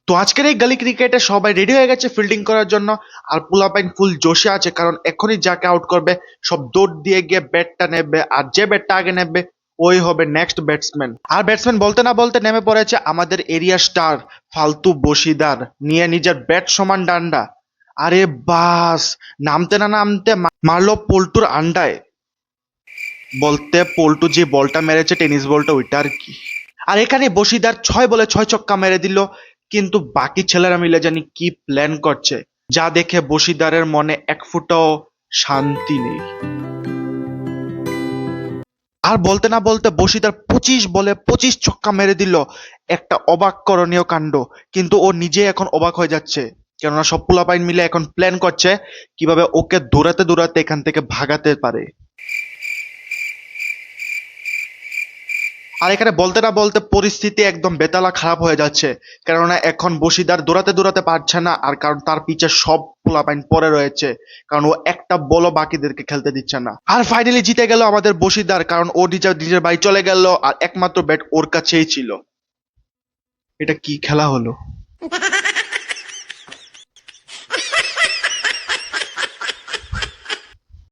তো আজকের এই গলি ক্রিকেটে সবাই রেডি হয়ে গেছে ফিল্ডিং করার জন্য। আর পোলাপাইন ফুল জোশে আছে, কারণ এখনই যাকে আউট করবে সব দৌড় দিয়ে গিয়ে ব্যাটটা নেবে, আর যে ব্যাটটা আগে নেবে ওই হবে নেক্সট ব্যাটসম্যান। আর ব্যাটসম্যান বলতে না বলতে নেমে পড়েছে আমাদের এরিয়া স্টার ফালতু বশিদার, নিয়ে নিজের ব্যাট সমান ডান্ডা। আরে বাস, নামতে না নামতে মারলো পল্টুর আন্ডায়। বলতে পল্টু যে বলটা মেরেছে টেনিস বলটা ওইটা আর কি। আর এখানে বশিদার 6 বলে 6 ছক্কা মেরে দিল। কিন্তু বাকি ছেলেরা মিলে জানি কি প্ল্যান করছে, যা দেখে বশিদারের মনে এক ফুটাও শান্তি নেই। আর বলতে না বলতে বশিদার 25 বলে 25 ছক্কা মেরে দিল। একটা অবাক করণীয় কাণ্ড। কিন্তু ও নিজে এখন অবাক হয়ে যাচ্ছে, কেননা সব পোলাপাইন মিলে এখন প্ল্যান করছে কিভাবে ওকে দৌড়াতে দৌড়াতে এখান থেকে ভাগাতে পারে। আর এখানে বলতে না বলতে পরিস্থিতি একদম বেতালা খারাপ হয়ে যাচ্ছে, কেননা এখন বশিদার দৌড়াতে দৌড়াতে পারছে না, আর কারণ তার পিছে সব পোলাপাইন পড়ে রয়েছে, কারণ ও একটা বলও বাকিদেরকে খেলতে দিচ্ছে না। আর ফাইনালি জিতে গেল আমাদের বশিদার, কারণ ও নিজের নিজের বাড়ি চলে গেল আর একমাত্র ব্যাট ওর কাছেই ছিল। এটা কি খেলা হলো?